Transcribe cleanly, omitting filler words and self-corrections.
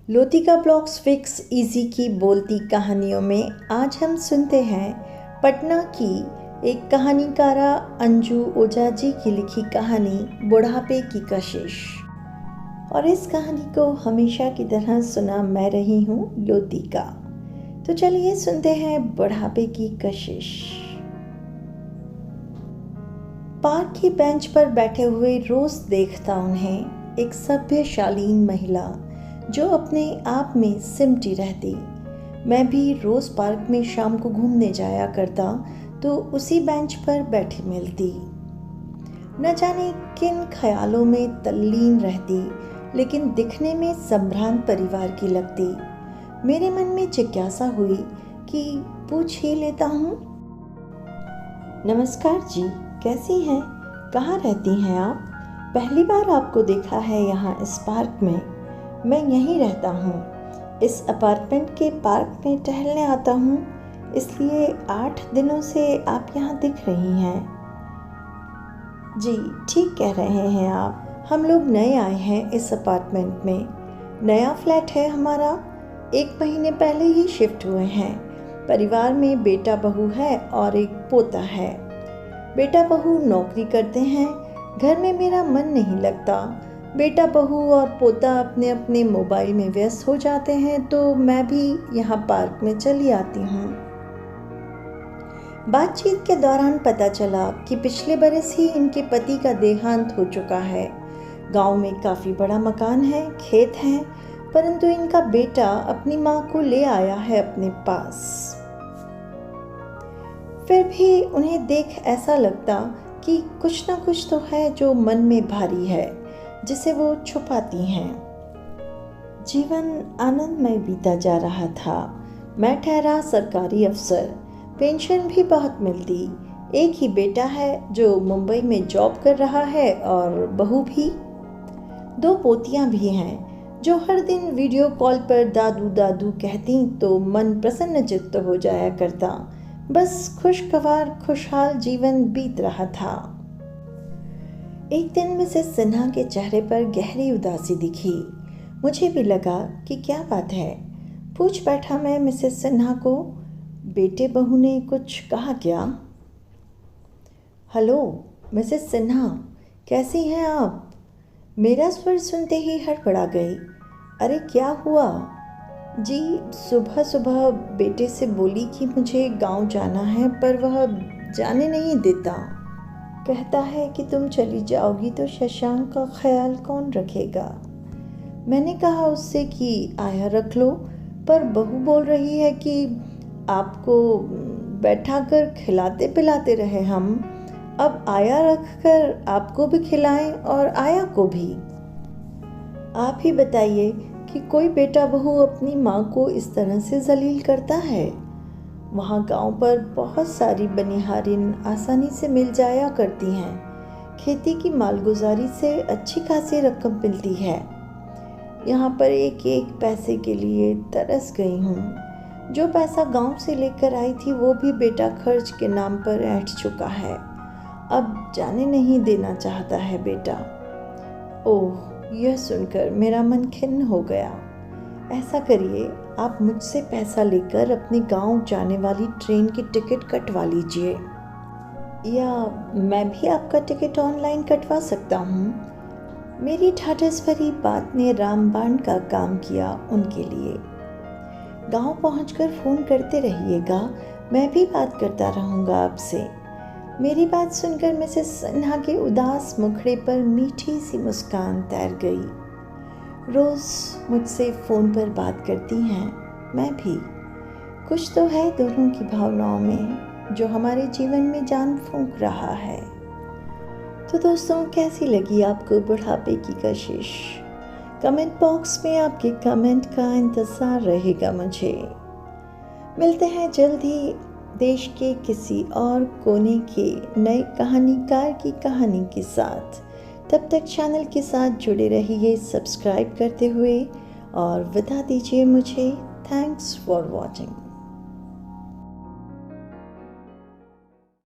Lotika blogs fix easy की बोलती कहानियों में आज हम सुनते हैं पटना की एक कहानीकारा अंजू ओझा जी की लिखी कहानी बुढ़ापे की कशिश। और इस कहानी को हमेशा की तरह सुना मैं रही हूँ लोतिका। तो चलिए सुनते हैं बुढ़ापे की कशिश। पार्क की बेंच पर बैठे हुए रोज देखता उन्हें एक सभ्य शालीन महिला जो अपने आप में सिमटी रहती। मैं भी रोज पार्क में शाम को घूमने जाया करता तो उसी बेंच पर बैठी मिलती। न जाने किन ख्यालों में तल्लीन रहती, लेकिन दिखने में संभ्रांत परिवार की लगती। मेरे मन में जिज्ञासा हुई कि पूछ ही लेता हूँ। नमस्कार जी, कैसी हैं? कहाँ रहती हैं आप? पहली बार आपको देखा है यहाँ इस पार्क में। मैं यहीं रहता हूँ। इस अपार्टमेंट के पार्क में टहलने आता हूँ, इसलिए 8 दिनों से आप यहाँ दिख रही हैं। जी ठीक कह रहे हैं आप। हम लोग नए आए हैं इस अपार्टमेंट में। नया फ्लैट है हमारा। 1 महीने पहले ही शिफ्ट हुए हैं। परिवार में बेटा बहू है और एक पोता है। बेटा बहू नौकरी करते हैं। घर में मेरा मन नहीं लगता। बेटा बहू और पोता अपने अपने मोबाइल में व्यस्त हो जाते हैं तो मैं भी यहाँ पार्क में चली आती हूँ। बातचीत के दौरान पता चला कि पिछले बरस ही इनके पति का देहांत हो चुका है। गांव में काफ़ी बड़ा मकान है, खेत हैं, परंतु इनका बेटा अपनी माँ को ले आया है अपने पास। फिर भी उन्हें देख ऐसा लगता कि कुछ ना कुछ तो है जो मन में भारी है, जिसे वो छुपाती हैं। जीवन आनंदमय बीता जा रहा था। मैं ठहरा सरकारी अफसर, पेंशन भी बहुत मिलती। एक ही बेटा है जो मुंबई में जॉब कर रहा है और बहू भी। 2 पोतियां भी हैं जो हर दिन वीडियो कॉल पर दादू दादू कहती तो मन प्रसन्न चित्त हो जाया करता। बस खुशगवार खुशहाल जीवन बीत रहा था। एक दिन मिसेस सिन्हा के चेहरे पर गहरी उदासी दिखी। मुझे भी लगा कि क्या बात है। पूछ बैठा मैं मिसेस सिन्हा को, बेटे बहू ने कुछ कहा क्या? हेलो मिसेस सिन्हा, कैसी हैं आप? मेरा स्वर सुनते ही हड़बड़ा गई। अरे क्या हुआ? जी सुबह सुबह बेटे से बोली कि मुझे गांव जाना है, पर वह जाने नहीं देता। कहता है कि तुम चली जाओगी तो शशांक का ख्याल कौन रखेगा। मैंने कहा उससे कि आया रख लो, पर बहू बोल रही है कि आपको बैठा कर खिलाते पिलाते रहे हम। अब आया रख कर आपको भी खिलाएं और आया को भी। आप ही बताइए कि कोई बेटा बहू अपनी माँ को इस तरह से जलील करता है? वहाँ गांव पर बहुत सारी बनिहारिन आसानी से मिल जाया करती हैं। खेती की मालगुजारी से अच्छी खासी रकम मिलती है। यहाँ पर एक एक पैसे के लिए तरस गई हूँ। जो पैसा गांव से लेकर आई थी वो भी बेटा खर्च के नाम पर ऐंठ चुका है। अब जाने नहीं देना चाहता है बेटा। ओह, यह सुनकर मेरा मन खिन्न हो गया। ऐसा करिए, आप मुझसे पैसा लेकर अपने गांव जाने वाली ट्रेन की टिकट कटवा लीजिए, या मैं भी आपका टिकट ऑनलाइन कटवा सकता हूँ। मेरी ठाठस भरी बात ने रामबाण का काम किया उनके लिए। गांव पहुंचकर फ़ोन करते रहिएगा, मैं भी बात करता रहूँगा आपसे। मेरी बात सुनकर मिसेस सिन्हा के उदास मुखड़े पर मीठी सी मुस्कान तैर गई। रोज़ मुझसे फ़ोन पर बात करती हैं, मैं भी। कुछ तो है दोनों की भावनाओं में जो हमारे जीवन में जान फूंक रहा है। तो दोस्तों, कैसी लगी आपको बुढ़ापे की कशिश? कमेंट बॉक्स में आपके कमेंट का इंतज़ार रहेगा मुझे। मिलते हैं जल्द ही देश के किसी और कोने के नए कहानीकार की कहानी के साथ। तब तक चैनल के साथ जुड़े रहिए सब्सक्राइब करते हुए, और विदा दीजिए मुझे। Thanks for watching.